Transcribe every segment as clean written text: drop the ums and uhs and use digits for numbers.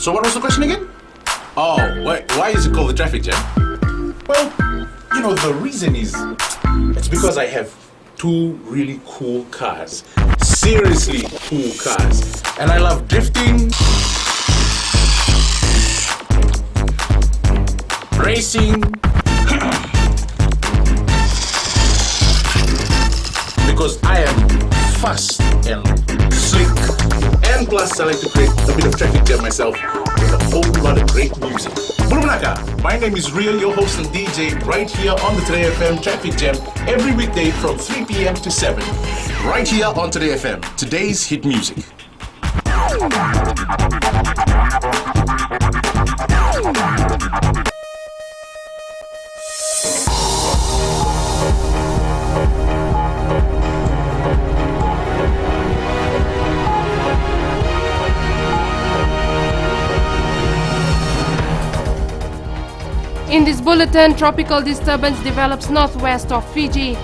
So what was the question again? Oh, why is it called the traffic jam? Well, you know, the reason is, it's because I have two really cool cars. Seriously cool cars. And I love drifting, racing, because I am fast and slick. And plus, I like to create a bit of traffic jam myself with a whole lot of great music. Bulumaka, my name is Rio, your host and DJ, right here on the Today FM Traffic Jam every weekday from 3 p.m. to 7. Right here on Today FM, today's hit music. In this bulletin, tropical disturbance develops northwest of Fiji.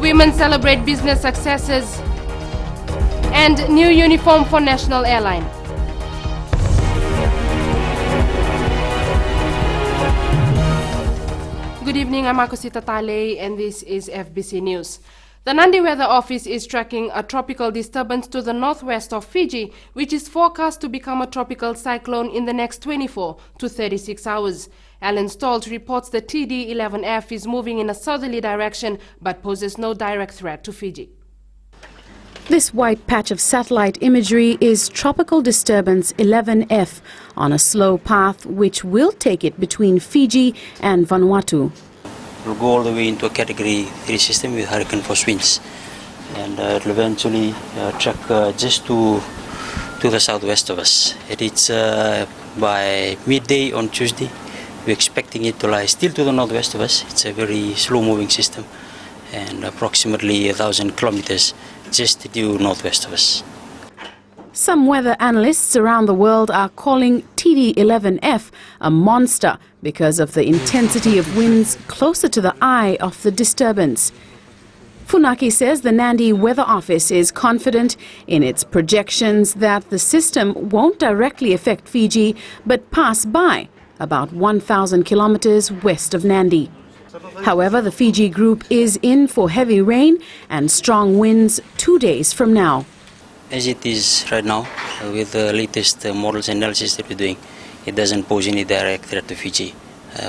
Women celebrate business successes. And new uniform for national airline. Good evening, I'm Akosita Tale and this is FBC News. The Nandi Weather Office is tracking a tropical disturbance to the northwest of Fiji, which is forecast to become a tropical cyclone in the next 24 to 36 hours. Alan Stolt reports the TD11F is moving in a southerly direction but poses no direct threat to Fiji. This white patch of satellite imagery is Tropical Disturbance 11F on a slow path which will take it between Fiji and Vanuatu. It will go all the way into a Category 3 system with hurricane force winds, and it will eventually track just to the southwest of us. It's by midday on Tuesday. We're expecting it to lie still to the northwest of us. It's a very slow moving system and approximately 1,000 kilometers just due northwest of us. Some weather analysts around the world are calling TD11F a monster because of the intensity of winds closer to the eye of the disturbance. Funaki says the Nandi Weather Office is confident in its projections that the system won't directly affect Fiji but pass by about 1,000 kilometers west of Nandi. However, the Fiji group is in for heavy rain and strong winds 2 days from now. As it is right now, with the latest models and analysis that we're doing, it doesn't pose any direct threat to Fiji.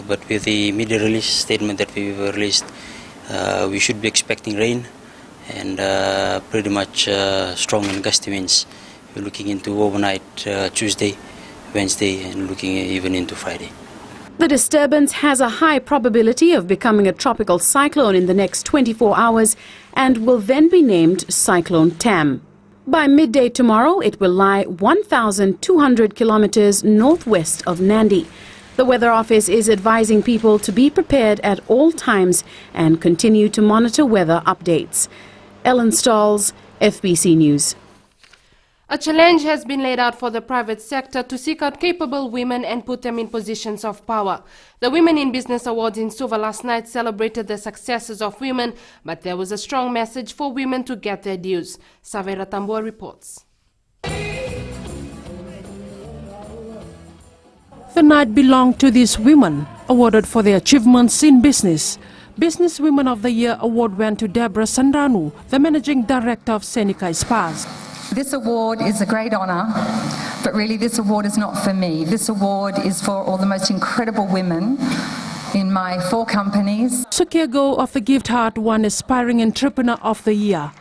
But with the media release statement that we've released, we should be expecting rain and pretty much strong and gusty winds. We're looking into overnight Tuesday, Wednesday, and looking even into Friday. The disturbance has a high probability of becoming a tropical cyclone in the next 24 hours and will then be named Cyclone Tam. By midday tomorrow, it will lie 1,200 kilometers northwest of Nandi. The Weather Office is advising people to be prepared at all times and continue to monitor weather updates. Ellen Stalls, FBC News. A challenge has been laid out for the private sector to seek out capable women and put them in positions of power. The Women in Business Awards in Suva last night celebrated the successes of women, but there was a strong message for women to get their dues. Savera Tambua reports. The night belonged to these women, awarded for their achievements in business. Business Women of the Year award went to Deborah Sandranu, the Managing Director of Seneca Spas. This award is a great honour, but really this award is not for me. This award is for all the most incredible women in my 4 companies. Sukiego of the Gift Heart won Aspiring Entrepreneur of the Year.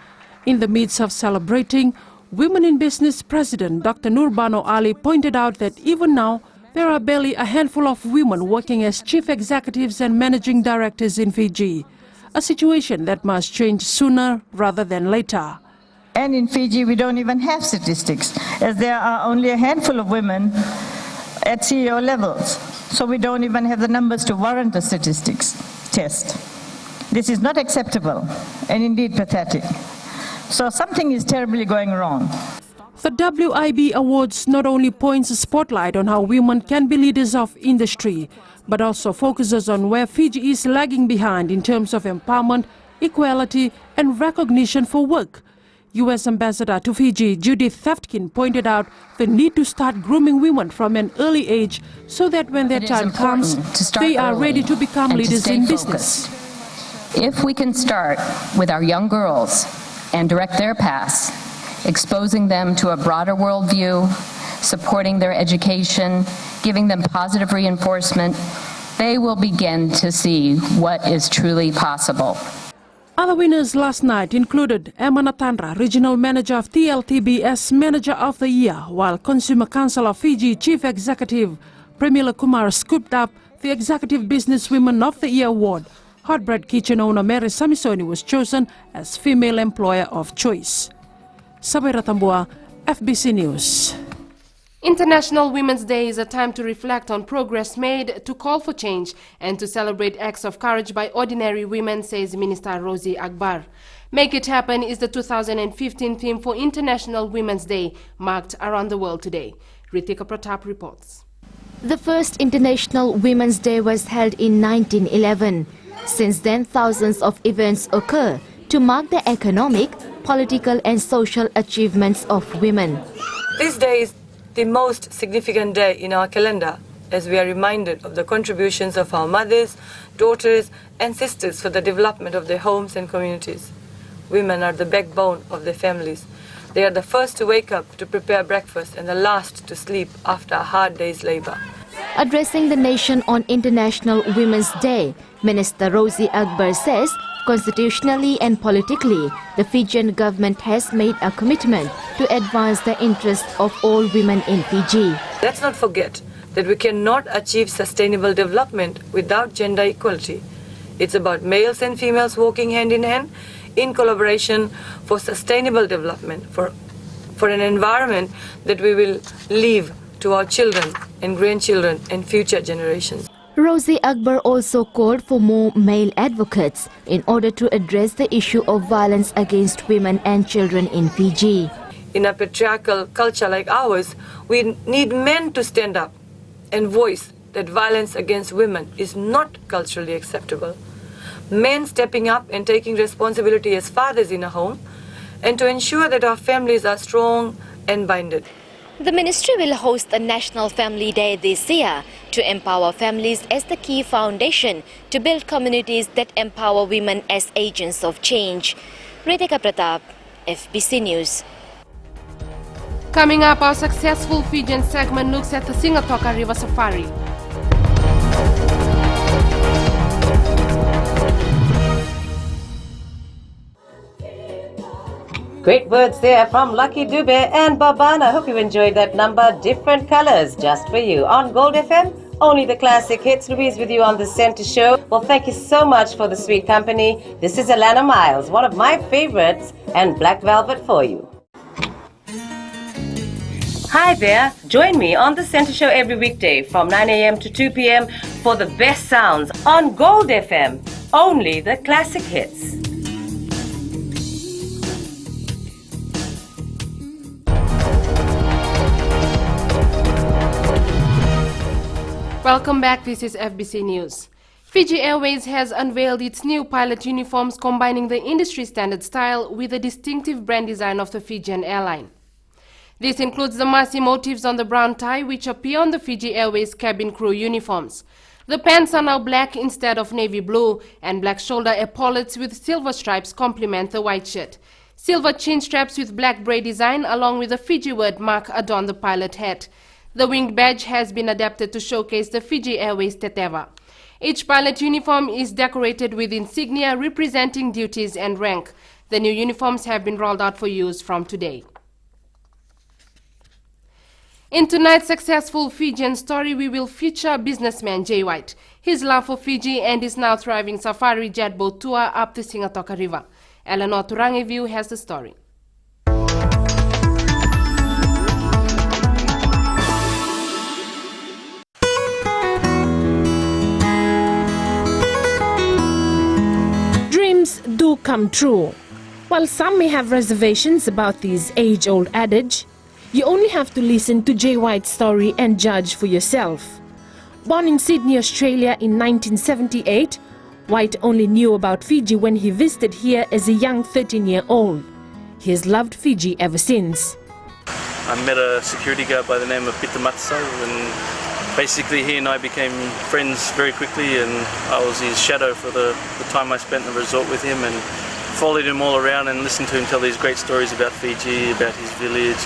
In the midst of celebrating, Women in Business President Dr. Nurbano Ali pointed out that even now, there are barely a handful of women working as chief executives and managing directors in Fiji, a situation that must change sooner rather than later. And in Fiji, we don't even have statistics, as there are only a handful of women at CEO levels. So we don't even have the numbers to warrant a statistics test. This is not acceptable and indeed pathetic. So something is terribly going wrong. The WIB Awards not only points a spotlight on how women can be leaders of industry, but also focuses on where Fiji is lagging behind in terms of empowerment, equality and recognition for work. U.S. Ambassador to Fiji, Judith Theftkin, pointed out the need to start grooming women from an early age so that when their time comes, they are ready to become leaders in business. If we can start with our young girls and direct their paths, exposing them to a broader worldview, supporting their education, giving them positive reinforcement, they will begin to see what is truly possible. Other winners last night included Emma Natandra, Regional Manager of TLTBS Manager of the Year, while Consumer Council of Fiji Chief Executive Premila Kumar scooped up the Executive Businesswomen of the Year award. Hotbread Kitchen owner Mary Samisoni was chosen as Female Employer of Choice. Sabira Tambua, FBC News. International Women's Day is a time to reflect on progress made, to call for change, and to celebrate acts of courage by ordinary women, says Minister Rosie Akbar. Make It Happen is the 2015 theme for International Women's Day, marked around the world today. Ritika Pratap reports. The first International Women's Day was held in 1911. Since then, thousands of events occur to mark the economic, political and social achievements of women. This day is the most significant day in our calendar, as we are reminded of the contributions of our mothers, daughters and sisters for the development of their homes and communities. Women are the backbone of their families. They are the first to wake up to prepare breakfast and the last to sleep after a hard day's labor. Addressing the nation on International Women's Day, Minister Rosie Akbar says, constitutionally and politically, the Fijian government has made a commitment to advance the interests of all women in Fiji. Let's not forget that we cannot achieve sustainable development without gender equality. It's about males and females working hand in hand in collaboration for sustainable development, for an environment that we will leave to our children and grandchildren and future generations. Rosie Akbar also called for more male advocates in order to address the issue of violence against women and children in Fiji. In a patriarchal culture like ours, we need men to stand up and voice that violence against women is not culturally acceptable. Men stepping up and taking responsibility as fathers in a home, and to ensure that our families are strong and binded. The ministry will host a National Family Day this year to empower families as the key foundation to build communities that empower women as agents of change. Ritika Pratap, FBC News. Coming up, our successful Fijian segment looks at the Singatoka River Safari. Great words there from Lucky Dube and Babana. Hope you enjoyed that number. Different colors just for you. On Gold FM, only the classic hits. Louise with you on the Center Show. Well, thank you so much for the sweet company. This is Alana Miles, one of my favorites, and Black Velvet for you. Hi there. Join me on the Center Show every weekday from 9 a.m. to 2 p.m. for the best sounds on Gold FM. Only the classic hits. Welcome back, this is FBC News. Fiji Airways has unveiled its new pilot uniforms combining the industry standard style with the distinctive brand design of the Fijian airline. This includes the Masi motifs on the brown tie which appear on the Fiji Airways cabin crew uniforms. The pants are now black instead of navy blue, and black shoulder epaulets with silver stripes complement the white shirt. Silver chin straps with black braid design along with the Fiji word mark adorn the pilot hat. The wing badge has been adapted to showcase the Fiji Airways Teteva. Each pilot uniform is decorated with insignia representing duties and rank. The new uniforms have been rolled out for use from today. In tonight's successful Fijian story, we will feature businessman Jay White, his love for Fiji and his now thriving safari jet boat tour up the Singatoka River. Eleanor Turangeviu has the story. Dreams do come true. While some may have reservations about this age-old adage, you only have to listen to Jay White's story and judge for yourself. Born in Sydney, Australia in 1978, White only knew about Fiji when he visited here as a young 13-year-old. He has loved Fiji ever since. I met a security guard by the name of Peter Matsau, and basically he and I became friends very quickly, and I was his shadow for the time I spent in the resort with him, and followed him all around and listened to him tell these great stories about Fiji, about his village,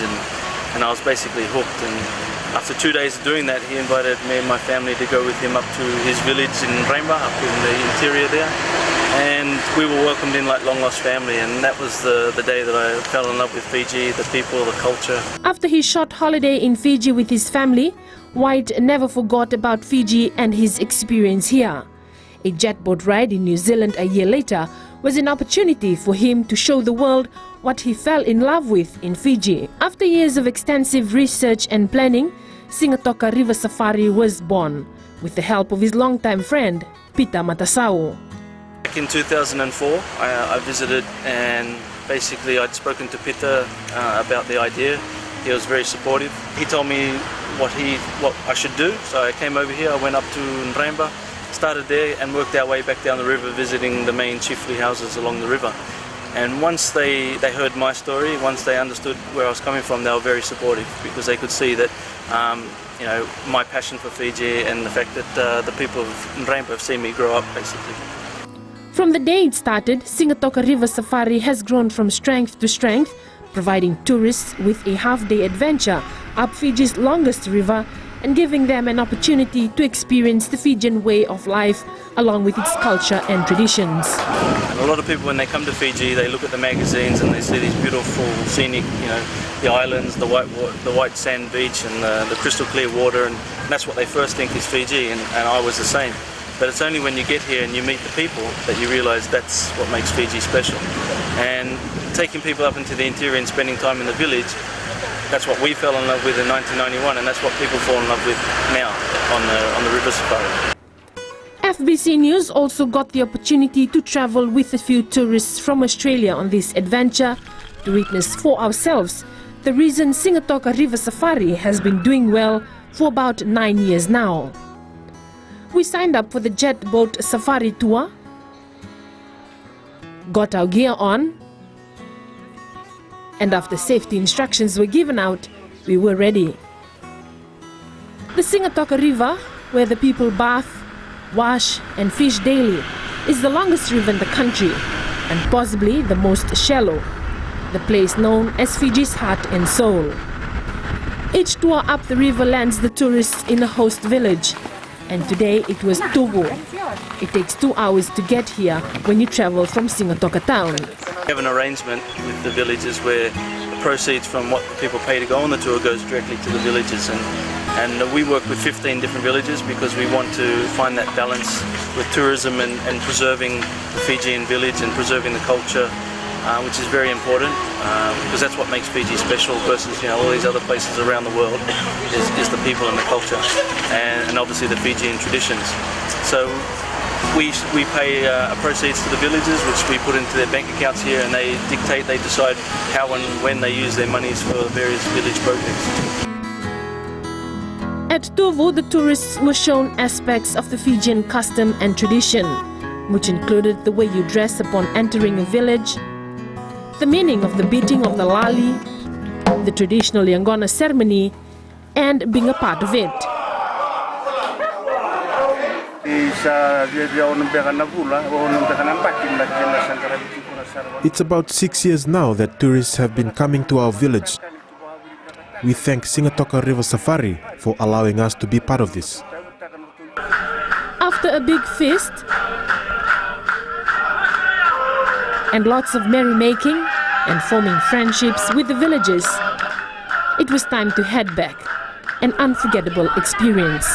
and I was basically hooked. And after 2 days of doing that, he invited me and my family to go with him up to his village in Raimba, up in the interior there. And we were welcomed in like long lost family, and that was the day that I fell in love with Fiji, the people, the culture. After his short holiday in Fiji with his family, White never forgot about Fiji and his experience here. A jet boat ride in New Zealand a year later was an opportunity for him to show the world what he fell in love with in Fiji. After years of extensive research and planning, Singatoka River Safari was born, with the help of his longtime friend, Peter Matasau. Back in 2004, I visited, and basically I'd spoken to Peter about the idea. He was very supportive. He told me what I should do, so I came over here. I went up to Raimba, started there, and worked our way back down the river, visiting the main chiefly houses along the river. And once they heard my story, once they understood where I was coming from, they were very supportive, because they could see that you know, my passion for Fiji and the fact that the people of Raimba have seen me grow up, basically. From the day it started, Singatoka River Safari has grown from strength to strength, providing tourists with a half-day adventure up Fiji's longest river and giving them an opportunity to experience the Fijian way of life along with its culture and traditions. And a lot of people, when they come to Fiji, they look at the magazines and they see these beautiful scenic, you know, the islands, the white sand beach and the crystal clear water, and that's what they first think is Fiji, and I was the same. But it's only when you get here and you meet the people that you realise that's what makes Fiji special. And taking people up into the interior and spending time in the village, that's what we fell in love with in 1991, and that's what people fall in love with now on the river safari. FBC News also got the opportunity to travel with a few tourists from Australia on this adventure to witness for ourselves the reason Singatoka River Safari has been doing well for about 9 years now. We signed up for the jet boat safari tour, got our gear on, and after safety instructions were given out, we were ready. The Singatoka River, where the people bath, wash and fish daily, is the longest river in the country and possibly the most shallow, the place known as Fiji's heart and soul. Each tour up the river lands the tourists in a host village, and today it was Tubu. It takes 2 hours to get here when you travel from Singatoka town. We have an arrangement with the villages where the proceeds from what people pay to go on the tour goes directly to the villages, and we work with 15 different villages because we want to find that balance with tourism and preserving the Fijian village and preserving the culture, which is very important, because that's what makes Fiji special versus, you know, all these other places around the world, is the people and the culture, and obviously the Fijian traditions. So we pay proceeds to the villages, which we put into their bank accounts here, and they decide how and when they use their monies for various village projects. At Tuvu, the tourists were shown aspects of the Fijian custom and tradition, which included the way you dress upon entering a village, the meaning of the beating of the lali, the traditional Yangona ceremony, and being a part of it. It's about 6 years now that tourists have been coming to our village. We thank Singatoka River Safari for allowing us to be part of this. After a big feast and lots of merrymaking and forming friendships with the villagers, it was time to head back. An unforgettable experience.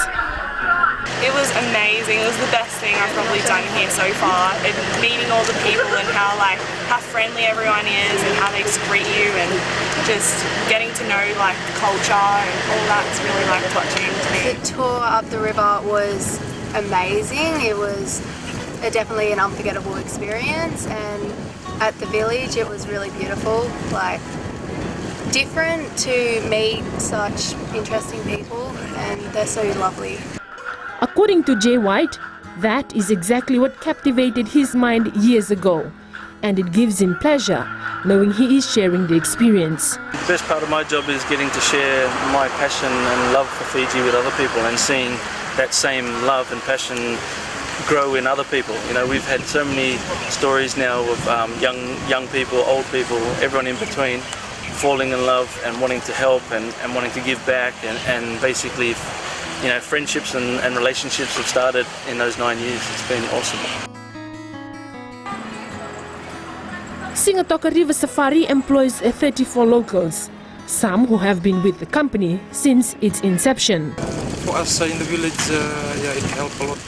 It was amazing. It was the best thing I've probably done here so far. And meeting all the people and how friendly everyone is and how they just greet you, and just getting to know the culture and all that's really touching to me. The tour up the river was amazing. It was definitely an unforgettable experience, and at the village it was really beautiful. Different to meet such interesting people, and they're so lovely. According to Jay White, that is exactly what captivated his mind years ago, and it gives him pleasure knowing he is sharing the experience. The best part of my job is getting to share my passion and love for Fiji with other people and seeing that same love and passion grow in other people. You know, we've had so many stories now of young people, old people, everyone in between, falling in love and wanting to help and wanting to give back, and basically, you know, friendships and relationships have started in those 9 years. It's been awesome. Singatoka River Safari employs 34 locals, some who have been with the company since its inception. For us in the village, it helped a lot in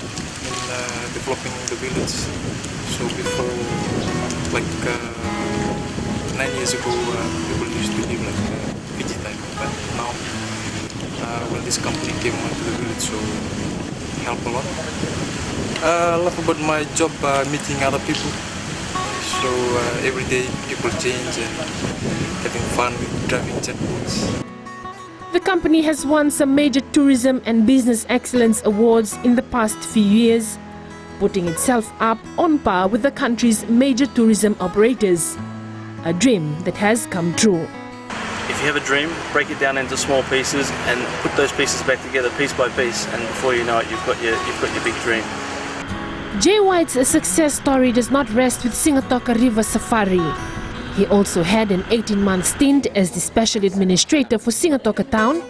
developing the village. So before, like 9 years ago, people used to live like Fiji type, but now when this company came onto the village, so it helped a lot. I love about my job meeting other people. So every day people change and having fun with driving jetboats. The company has won some major tourism and business excellence awards in the past few years, putting itself up on par with the country's major tourism operators. A dream that has come true. If you have a dream, break it down into small pieces and put those pieces back together piece by piece, and before you know it, you've got your big dream. Jay White's success story does not rest with Singatoka River Safari. He also had an 18-month stint as the special administrator for Singatoka Town,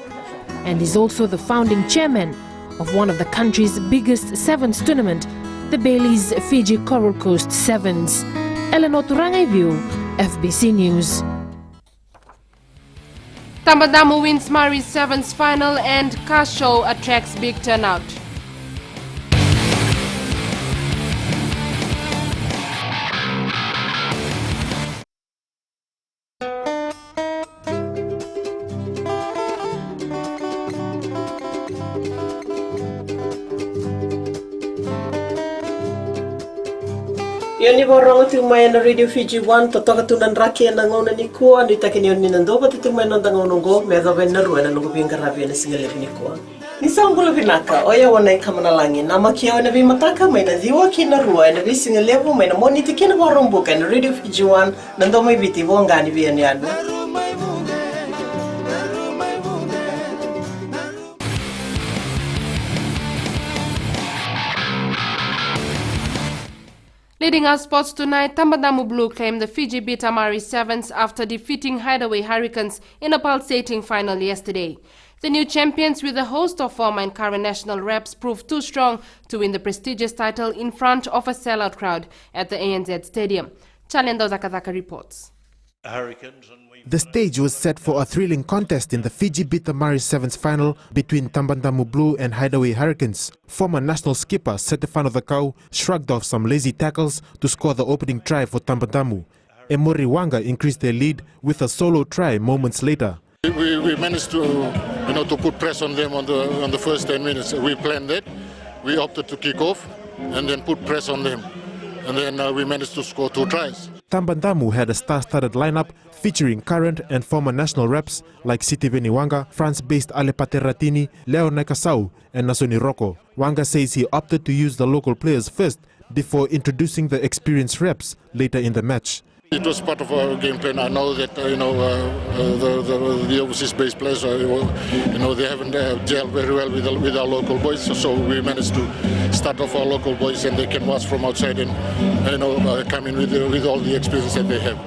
and is also the founding chairman of one of the country's biggest sevens tournament, the Bailey's Fiji Coral Coast Sevens. Eleanor Turangaiviu, FBC News. Tambandamu wins Maori's Sevens final and car show attracts big turnout. Yoni borong tu mai na Radio Fiji 1 totoka tunan raki na ngona ni ko ni takini yoni nando tu mai nanda ngonongo me do ben na ruana no binga rabi na singale ni ko ni sangulo binaka oya wana kamana langi na makia na bi mataka mai na diwa kina rua na bi singale bo mai na moni tikina borong buka na Radio Fiji 1 nando mai biti bonga ni bi aniano. Leading our sports tonight, Tambandamu Blue claimed the Fiji beat Amari Sevens after defeating Hideaway Hurricanes in a pulsating final yesterday. The new champions, with a host of former and current national reps, proved too strong to win the prestigious title in front of a sellout crowd at the ANZ Stadium. Chalendo Zakazaka reports. The stage was set for a thrilling contest in the Fiji beat the Amari Sevens final between Tambandamu Blue and Hideaway Hurricanes. Former national skipper Setefano the Cow shrugged off some lazy tackles to score the opening try for Tambandamu. Emori Wanga increased their lead with a solo try moments later. We managed to put press on them on the first 10 minutes. We planned that. We opted to kick off and then put press on them. And then we managed to score 2 tries. Tambandamu had a star-studded lineup featuring current and former national reps like Sitiveni Wanga, France-based Alepate Ratini, Leo Nakasau and Nasoni Roko. Wanga says he opted to use the local players first before introducing the experienced reps later in the match. It was part of our game plan. I know that the overseas-based players, they haven't gelled very well with our local boys. So we managed to start off our local boys, and they can watch from outside and come in with all the experience that they have.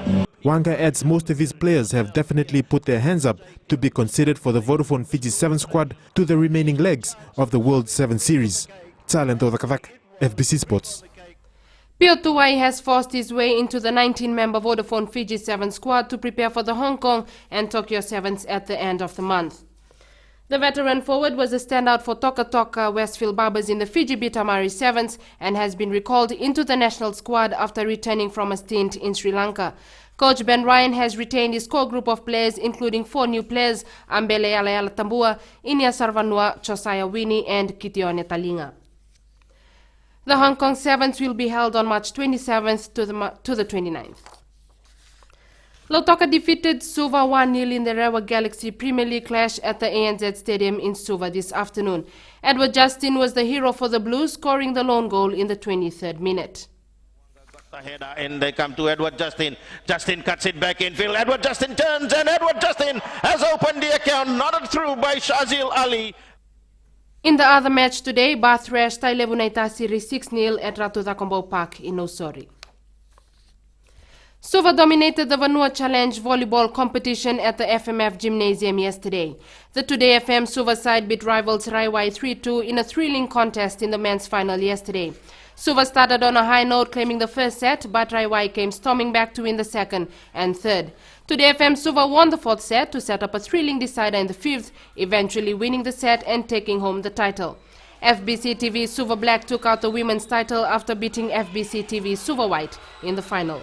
Wanga adds most of his players have definitely put their hands up to be considered for the Vodafone Fiji 7 squad to the remaining legs of the World 7 Series. Talento Kavak, FBC Sports. Pio Tuwai has forced his way into the 19-member Vodafone Fiji 7 squad to prepare for the Hong Kong and Tokyo 7s at the end of the month. The veteran forward was a standout for Toka Westfield Barbers in the Fiji beat Amari 7s and has been recalled into the national squad after returning from a stint in Sri Lanka. Coach Ben Ryan has retained his core group of players, including 4 new players, Ambele Alayala Tambua, Inia Sarvanua, Josiah Winnie and Kitione Talinga. The Hong Kong Sevens will be held on March 27th to the 29th. Lautoka defeated Suva 1-0 in the Rewa Galaxy Premier League clash at the ANZ Stadium in Suva this afternoon. Edward Justin was the hero for the Blues, scoring the lone goal in the 23rd minute. The header in, they come to Edward Justin. Justin cuts it back in field. Edward Justin turns, and Edward Justin has opened the account, nodded through by Shazil Ali. In the other match today, Bath thrashed Tailevunai Series 6-0 at Ratu Takombo Park in Osori. Suva dominated the Vanua Challenge volleyball competition at the FMF Gymnasium yesterday. The Today FM Suva side beat rivals Raiwai 3-2 in a thrilling contest in the men's final yesterday. Suva started on a high note, claiming the first set, but Raiwai came storming back to win the second and third. Today FM Suva won the fourth set to set up a thrilling decider in the fifth, eventually winning the set and taking home the title. FBC TV Suva Black took out the women's title after beating FBC TV Suva White in the final.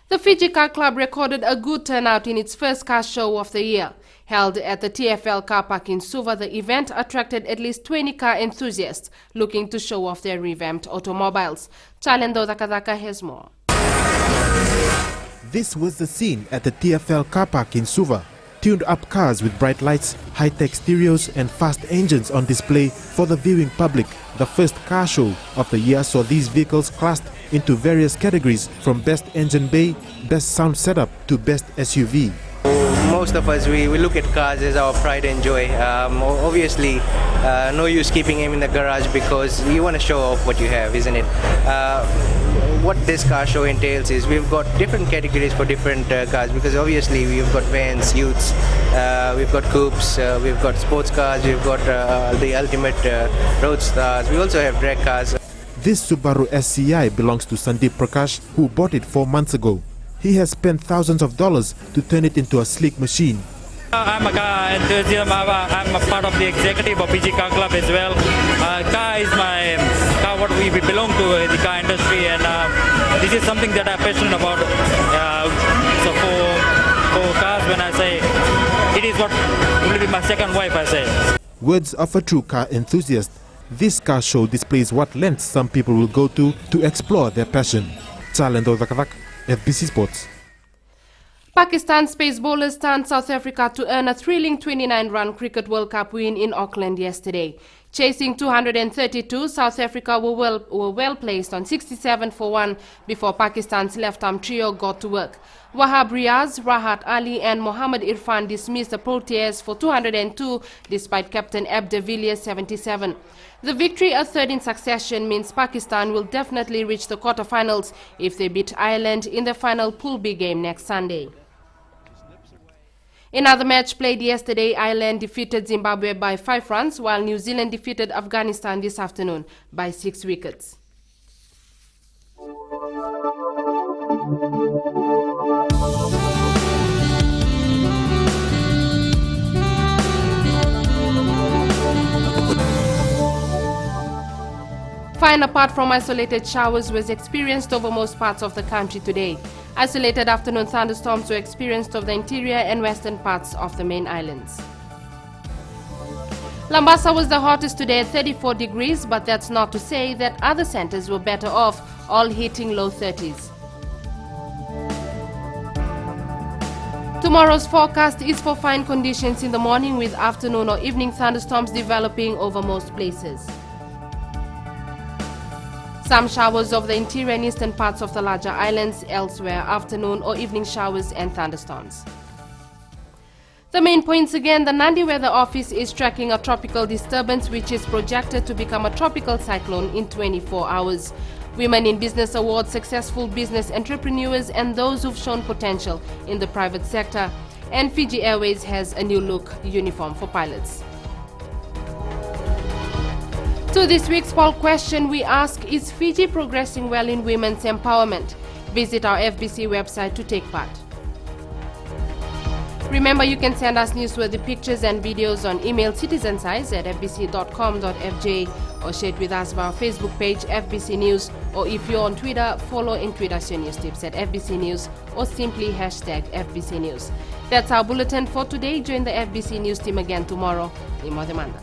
The Fiji Car Club recorded a good turnout in its first car show of the year. Held at the TFL car park in Suva, the event attracted at least 20 car enthusiasts looking to show off their revamped automobiles. Chalendo Dakadaka has more. This was the scene at the TFL car park in Suva. Tuned-up cars with bright lights, high-tech stereos and fast engines on display for the viewing public. The first car show of the year saw these vehicles classed into various categories, from best engine bay, best sound setup to best SUV. Most of us, we look at cars as our pride and joy. Obviously, no use keeping them in the garage because you want to show off what you have, isn't it? What this car show entails is we've got different categories for different cars, because obviously we've got vans, utes, we've got coupes, we've got sports cars, we've got the ultimate road stars. We also have drag cars. This Subaru SCI belongs to Sandeep Prakash, who bought it 4 months ago. He has spent thousands of dollars to turn it into a sleek machine. I'm a car enthusiast. I'm a part of the executive of Fiji Car Club as well. Car is my car. What we belong to the car industry, and this is something that I'm passionate about. So for cars, when I say it is what will be my second wife, I say. Words of a true car enthusiast. This car show displays what lengths some people will go to explore their passion. Chalendo Dakavak, FBC Sports. Pakistan's pace bowlers stunned South Africa to earn a thrilling 29-run Cricket World Cup win in Auckland yesterday. Chasing 232, South Africa were well placed on 67 for 1 before Pakistan's left-arm trio got to work. Wahab Riaz, Rahat Ali and Mohammad Irfan dismissed the Proteas for 202 despite captain Ab de Villiers' 77. The victory, a third in succession, means Pakistan will definitely reach the quarterfinals if they beat Ireland in the final Pool B game next Sunday. In another match played yesterday, Ireland defeated Zimbabwe by 5 runs, while New Zealand defeated Afghanistan this afternoon by 6 wickets. Fine apart from isolated showers was experienced over most parts of the country today. Isolated afternoon thunderstorms were experienced over the interior and western parts of the main islands. Lambasa was the hottest today at 34 degrees, but that's not to say that other centers were better off, all hitting low 30s. Tomorrow's forecast is for fine conditions in the morning with afternoon or evening thunderstorms developing over most places. Some showers over the interior and eastern parts of the larger islands, elsewhere afternoon or evening showers and thunderstorms. The main points again: the Nandi Weather Office is tracking a tropical disturbance which is projected to become a tropical cyclone in 24 hours. Women in Business awards successful business entrepreneurs and those who've shown potential in the private sector. And Fiji Airways has a new look uniform for pilots. To this week's poll question, we ask, is Fiji progressing well in women's empowerment? Visit our FBC website to take part. Remember, you can send us newsworthy pictures and videos on email citizensize@fbc.com.fj or share it with us via our Facebook page, FBC News, or if you're on Twitter, follow and tweet us your news tips at FBC News or simply hashtag FBC News. That's our bulletin for today. Join the FBC News team again tomorrow. Imo Demanda.